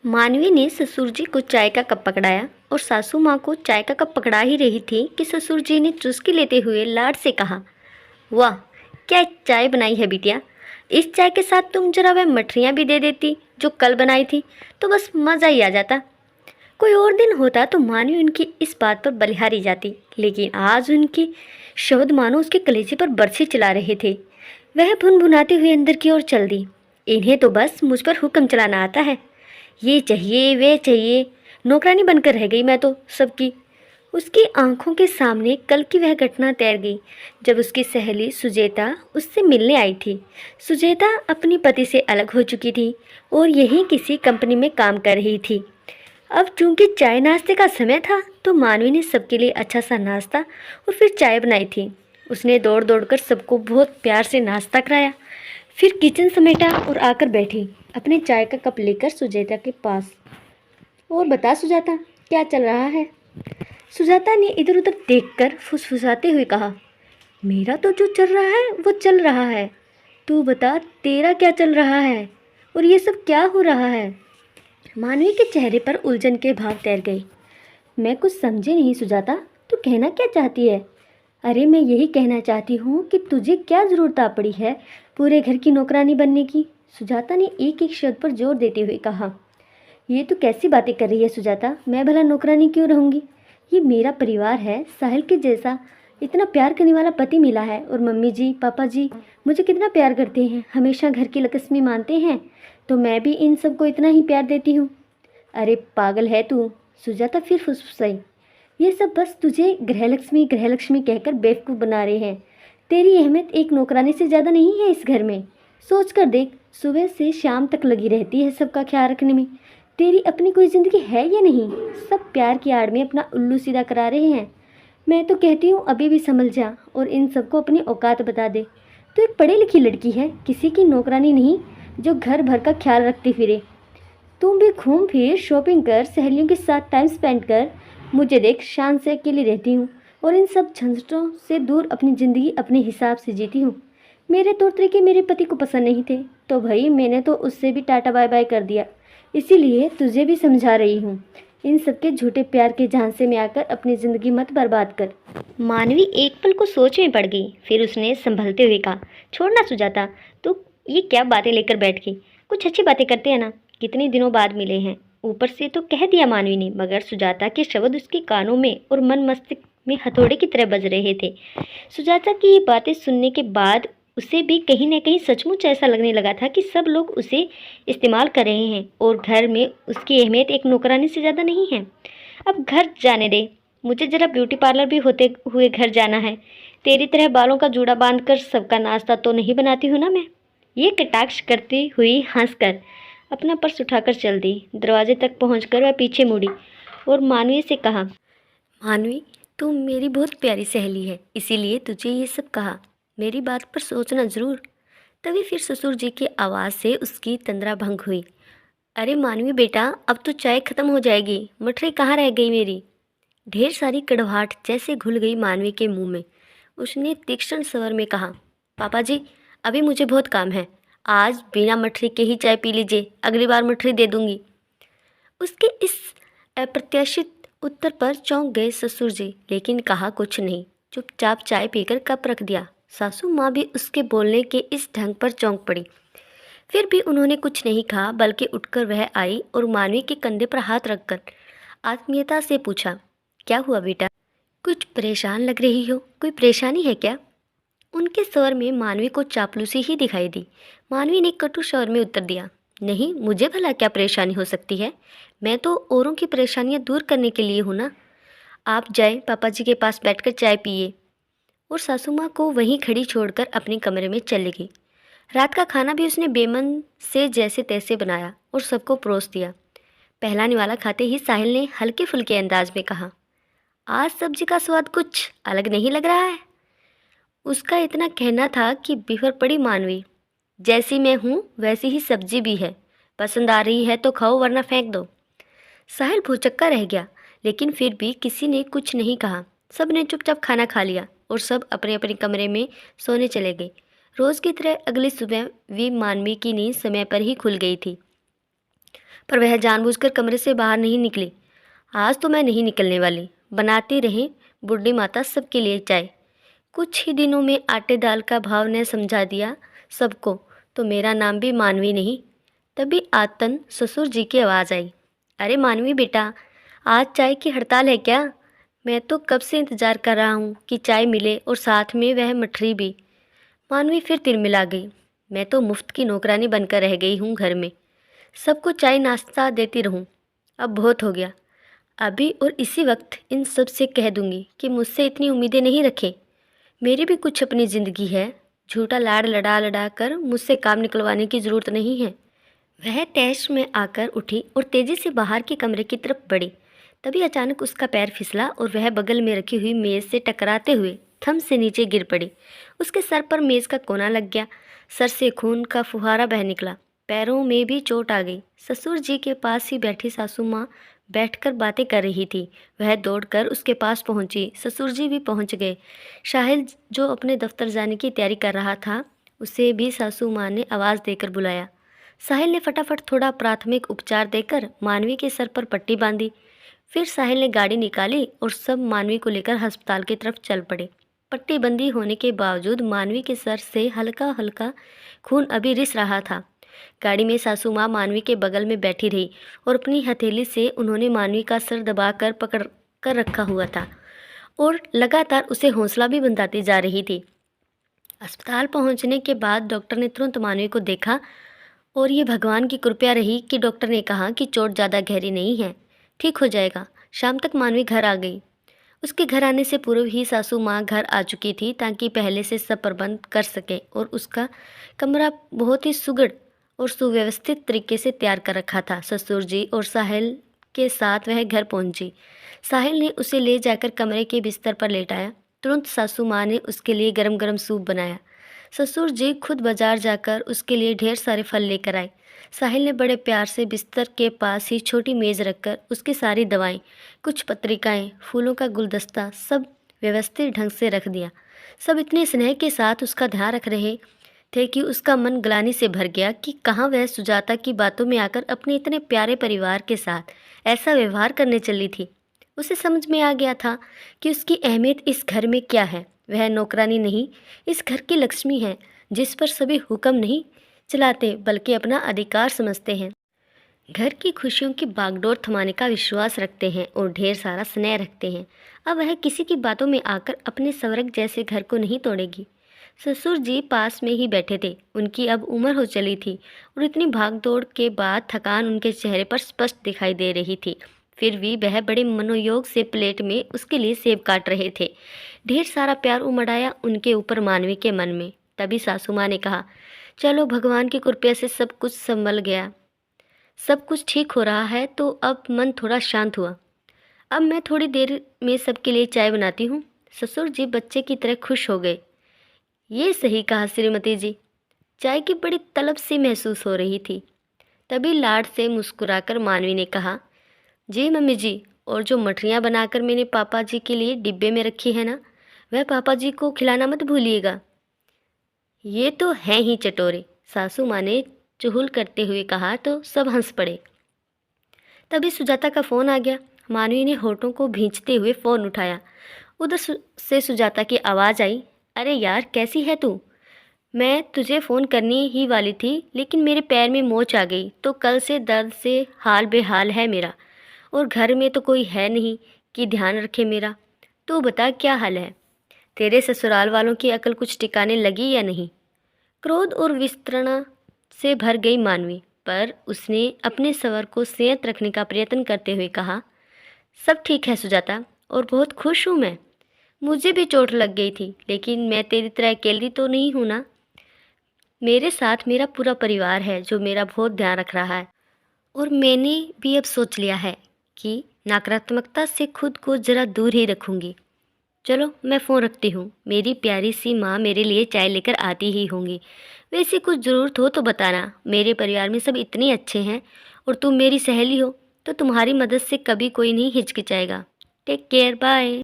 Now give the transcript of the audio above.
मानवी ने ससुर जी को चाय का कप पकड़ाया और सासू माँ को चाय का कप पकड़ा ही रही थी कि ससुर जी ने चुस्की लेते हुए लाड से कहा, वाह क्या चाय बनाई है बिटिया। इस चाय के साथ तुम जरा वह मठरियाँ भी दे देती जो कल बनाई थी तो बस मज़ा ही आ जाता। कोई और दिन होता तो मानवी उनकी इस बात पर बलिहारी जाती, लेकिन आज उनकी शब्द मानो उसके कलेजे पर बरछी चला रहे थे। वह भुनभुनाते हुए अंदर की ओर चल दी। इन्हें तो बस मुझ पर हुक्म चलाना आता है, ये चाहिए वे चाहिए, नौकरानी बनकर रह गई मैं तो सबकी। उसकी आंखों के सामने कल की वह घटना तैर गई जब उसकी सहेली सुजेता उससे मिलने आई थी। सुजेता अपनी पति से अलग हो चुकी थी और यहीं किसी कंपनी में काम कर रही थी। अब चूंकि चाय नाश्ते का समय था तो मानवी ने सबके लिए अच्छा सा नाश्ता और फिर चाय बनाई थी। उसने दौड़ दौड़ कर सबको बहुत प्यार से नाश्ता कराया, फिर किचन समेटा और आकर बैठी अपने चाय का कप लेकर सुजाता के पास। और बता सुजाता, क्या चल रहा है? सुजाता ने इधर उधर देखकर फुसफुसाते हुए कहा, मेरा तो जो चल रहा है वो चल रहा है, तू बता तेरा क्या चल रहा है और ये सब क्या हो रहा है? मानवी के चेहरे पर उलझन के भाव तैर गए। मैं कुछ समझे नहीं सुजाता, तू कहना क्या चाहती है? अरे मैं यही कहना चाहती हूँ कि तुझे क्या ज़रूरत आ पड़ी है पूरे घर की नौकरानी बनने की? सुजाता ने एक एक शब्द पर जोर देते हुए कहा। ये तो कैसी बातें कर रही है सुजाता, मैं भला नौकरानी क्यों रहूँगी? ये मेरा परिवार है, साहिल के जैसा इतना प्यार करने वाला पति मिला है और मम्मी जी पापा जी मुझे कितना प्यार करते हैं, हमेशा घर की लक्ष्मी मानते हैं, तो मैं भी इन सबको इतना ही प्यार देती हूँ। अरे पागल है तू, सुजाता फिर फुसफुसाई। ये सब बस तुझे गृहलक्ष्मी गृहलक्ष्मी कहकर बेवकूफ़ बना रहे हैं। तेरी अहमियत एक नौकरानी से ज़्यादा नहीं है इस घर में। सोच कर देख, सुबह से शाम तक लगी रहती है सबका ख्याल रखने में। तेरी अपनी कोई ज़िंदगी है या नहीं? सब प्यार की आड़ में अपना उल्लू सीधा करा रहे हैं। मैं तो कहती हूँ अभी भी संभल जा और इन सबको अपनी औकात बता दे। तू एक पढ़ी लिखी लड़की है, किसी की नौकरानी नहीं जो घर भर का ख्याल रखती फिरे। तुम भी घूम फिर, शॉपिंग कर, सहेलियों के साथ टाइम स्पेंड कर। मुझे देख, शान से अकेली रहती हूँ और इन सब झंझटों से दूर अपनी ज़िंदगी अपने हिसाब से जीती हूँ। मेरे तौर तरीके मेरे पति को पसंद नहीं थे तो भाई मैंने तो उससे भी टाटा बाय बाय कर दिया। इसीलिए तुझे भी समझा रही हूँ, इन सबके झूठे प्यार के झांसे में आकर अपनी ज़िंदगी मत बर्बाद कर। मानवी एक पल को सोच में पड़ गई, फिर उसने संभलते हुए कहा, छोड़ना सुजाता, तू ये क्या बातें लेकर बैठ गई? कुछ अच्छी बातें करते हैं ना, कितने दिनों बाद मिले हैं। ऊपर से तो कह दिया मानवी ने, मगर सुजाता के शब्द उसके कानों में और मन मस्तिष्क में हथौड़े की तरह बज रहे थे। सुजाता की ये बातें सुनने के बाद उसे भी कहीं न कहीं सचमुच ऐसा लगने लगा था कि सब लोग उसे इस्तेमाल कर रहे हैं और घर में उसकी अहमियत एक नौकरानी से ज़्यादा नहीं है। अब घर जाने दे, मुझे ज़रा ब्यूटी पार्लर भी होते हुए घर जाना है। तेरी तरह बालों का जूड़ा बांधकर सबका नाश्ता तो नहीं बनाती हूँ ना मैं। ये कटाक्ष करती हुई हंसकर अपना पर्स उठाकर चल दी। दरवाजे तक पहुंचकर वह पीछे मुड़ी और मानवी से कहा, मानवी तू मेरी बहुत प्यारी सहेली है, इसीलिए तुझे ये सब कहा। मेरी बात पर सोचना ज़रूर। तभी फिर ससुर जी की आवाज़ से उसकी तंद्रा भंग हुई। अरे मानवी बेटा, अब तो चाय ख़त्म हो जाएगी, मठरी कहाँ रह गई मेरी? ढेर सारी कड़वाहट जैसे घुल गई मानवी के मुंह में। उसने तीक्ष्ण स्वर में कहा, पापा जी अभी मुझे बहुत काम है, आज बिना मठरी के ही चाय पी लीजिए, अगली बार मठरी दे दूंगी। उसके इस अप्रत्याशित उत्तर पर चौंक गए ससुर जी, लेकिन कहा कुछ नहीं, चुपचाप चाय पीकर कप रख दिया। सासू माँ भी उसके बोलने के इस ढंग पर चौंक पड़ी। फिर भी उन्होंने कुछ नहीं कहा, बल्कि उठकर वह आई और मानवी के कंधे पर हाथ रखकर आत्मीयता से पूछा, क्या हुआ बेटा? कुछ परेशान लग रही हो, कोई परेशानी है क्या? उनके स्वर में मानवी को चापलूसी ही दिखाई दी। मानवी ने कटु स्वर में उत्तर दिया, नहीं, मुझे भला क्या परेशानी हो सकती है? मैं तो औरों की परेशानियां दूर करने के लिए हूँ ना। आप जाएं, पापा जी के पास बैठकर चाय पिए। और सासू माँ को वहीं खड़ी छोड़कर अपने कमरे में चली गई। रात का खाना भी उसने बेमन से जैसे तैसे बनाया और सबको परोस दिया। पहला निवाला खाते ही साहिल ने हल्के फुल्के अंदाज में कहा, आज सब्जी का स्वाद कुछ अलग नहीं लग रहा है। उसका इतना कहना था कि बिफर पड़ी मानवी, जैसी मैं हूँ वैसी ही सब्जी भी है, पसंद आ रही है तो खाओ वरना फेंक दो। साहिल भौचक्का रह गया, लेकिन फिर भी किसी ने कुछ नहीं कहा। सब ने चुपचाप खाना खा लिया और सब अपने अपने कमरे में सोने चले गए। रोज़ की तरह अगली सुबह भी मानवी की नींद समय पर ही खुल गई थी। पर वह जानबूझकर कमरे से बाहर नहीं निकली। आज तो मैं नहीं निकलने वाली, बनाती रही बूढ़ी माता सबके लिए चाय। कुछ ही दिनों में आटे दाल का भाव ने समझा दिया सबको, तो मेरा नाम भी मानवी नहीं। तभी आतन ससुर जी की आवाज़ आई, अरे मानवी बेटा, आज चाय की हड़ताल है क्या? मैं तो कब से इंतज़ार कर रहा हूँ कि चाय मिले और साथ में वह मठरी भी। मानवी फिर तिलमिला गई, मैं तो मुफ्त की नौकरानी बनकर रह गई हूँ घर में, सबको चाय नाश्ता देती रहूँ। अब बहुत हो गया, अभी और इसी वक्त इन सब से कह दूंगी कि मुझसे इतनी उम्मीदें नहीं रखें। मेरी भी कुछ अपनी ज़िंदगी है, झूठा लाड़ लड़ा लड़ा कर मुझसे काम निकलवाने की ज़रूरत नहीं है। वह तैश में आकर उठी और तेज़ी से बाहर के कमरे की तरफ बढ़ी। तभी अचानक उसका पैर फिसला और वह बगल में रखी हुई मेज़ से टकराते हुए थम से नीचे गिर पड़ी। उसके सर पर मेज़ का कोना लग गया, सर से खून का फुहारा बह निकला, पैरों में भी चोट आ गई। ससुर जी के पास ही बैठी सासू माँ बैठकर बातें कर रही थी। वह दौड़कर उसके पास पहुंची। ससुर जी भी पहुंच गए। साहिल जो अपने दफ्तर जाने की तैयारी कर रहा था, उसे भी सासू माँ ने आवाज़ देकर बुलाया। साहिल ने फटाफट थोड़ा प्राथमिक उपचार देकर मानवी के सर पर पट्टी बांधी। फिर साहिल ने गाड़ी निकाली और सब मानवी को लेकर अस्पताल की तरफ चल पड़े। पट्टी बंदी होने के बावजूद मानवी के सर से हल्का हल्का खून अभी रिस रहा था। गाड़ी में सासू माँ मानवी के बगल में बैठी रही और अपनी हथेली से उन्होंने मानवी का सर दबाकर पकड़ कर रखा हुआ था और लगातार उसे हौसला भी बंधाती जा रही थी। अस्पताल पहुंचने के बाद डॉक्टर ने तुरंत मानवी को देखा और ये भगवान की कृपा रही कि डॉक्टर ने कहा कि चोट ज़्यादा गहरी नहीं है, ठीक हो जाएगा। शाम तक मानवी घर आ गई। उसके घर आने से पूर्व ही सासू माँ घर आ चुकी थी ताकि पहले से सब प्रबंध कर सके और उसका कमरा बहुत ही सुगढ़ और सुव्यवस्थित तरीके से तैयार कर रखा था। ससुर जी और साहिल के साथ वह घर पहुंची। साहिल ने उसे ले जाकर कमरे के बिस्तर पर लेटाया। तुरंत सासू माँ ने उसके लिए गरम गरम सूप बनाया। ससुर जी खुद बाजार जाकर उसके लिए ढेर सारे फल लेकर आए। साहिल ने बड़े प्यार से बिस्तर के पास ही छोटी मेज़ रखकर उसकी सारी दवाएं, कुछ पत्रिकाएं, फूलों का गुलदस्ता सब व्यवस्थित ढंग से रख दिया। सब इतने स्नेह के साथ उसका ध्यान रख रहे थे कि उसका मन ग्लानि से भर गया कि कहाँ वह सुजाता की बातों में आकर अपने इतने प्यारे परिवार के साथ ऐसा व्यवहार करने चली थी। उसे समझ में आ गया था कि उसकी अहमियत इस घर में क्या है। वह नौकरानी नहीं, इस घर की लक्ष्मी है, जिस पर सभी हुक्म नहीं चलाते बल्कि अपना अधिकार समझते हैं। घर की खुशियों की बागडोर थमाने का विश्वास रखते हैं और ढेर सारा स्नेह रखते हैं। अब वह किसी की बातों में आकर अपने स्वर्ग जैसे घर को नहीं तोड़ेगी। ससुर जी पास में ही बैठे थे। उनकी अब उम्र हो चली थी और इतनी भागदौड़ के बाद थकान उनके चेहरे पर स्पष्ट दिखाई दे रही थी। फिर भी वह बड़े मनोयोग से प्लेट में उसके लिए सेब काट रहे थे। ढेर सारा प्यार उमड़ उनके ऊपर मानवी के मन में। तभी सासू माँ ने कहा, चलो भगवान की कृपा से सब कुछ संभल गया, सब कुछ ठीक हो रहा है, तो अब मन थोड़ा शांत हुआ। अब मैं थोड़ी देर में सबके लिए चाय बनाती हूँ। ससुर जी बच्चे की तरह खुश हो गए। ये सही कहा श्रीमती जी, चाय की बड़ी तलब सी महसूस हो रही थी। तभी लाड से मुस्कुराकर मानवी ने कहा, जी मम्मी जी, और जो मठरियाँ बनाकर मैंने पापा जी के लिए डिब्बे में रखी है ना, वह पापा जी को खिलाना मत भूलिएगा। ये तो हैं ही चटोरे, सासू माँ ने चुहल करते हुए कहा तो सब हंस पड़े। तभी सुजाता का फ़ोन आ गया। मानवी ने होठों को भींचते हुए फ़ोन उठाया। उधर से सुजाता की आवाज़ आई, अरे यार कैसी है तू? मैं तुझे फ़ोन करनी ही वाली थी, लेकिन मेरे पैर में मोच आ गई तो कल से दर्द से हाल बेहाल है मेरा, और घर में तो कोई है नहीं कि ध्यान रखे मेरा। तू बता क्या हाल है? तेरे ससुराल वालों की अकल कुछ ठिकाने लगी या नहीं? क्रोध और विस्तृणा से भर गई मानवी, पर उसने अपने स्वर को संयत रखने का प्रयत्न करते हुए कहा, सब ठीक है सुजाता, और बहुत खुश हूँ मैं। मुझे भी चोट लग गई थी, लेकिन मैं तेरी तरह अकेली तो नहीं हूँ ना। मेरे साथ मेरा पूरा परिवार है जो मेरा बहुत ध्यान रख रहा है, और मैंने भी अब सोच लिया है कि नकारात्मकता से खुद को ज़रा दूर ही रखूँगी। चलो मैं फ़ोन रखती हूँ, मेरी प्यारी सी माँ मेरे लिए चाय लेकर आती ही होंगी। वैसे कुछ ज़रूरत हो तो बताना, मेरे परिवार में सब इतने अच्छे हैं, और तुम मेरी सहेली हो तो तुम्हारी मदद से कभी कोई नहीं हिचकिचाएगा। Take care, bye.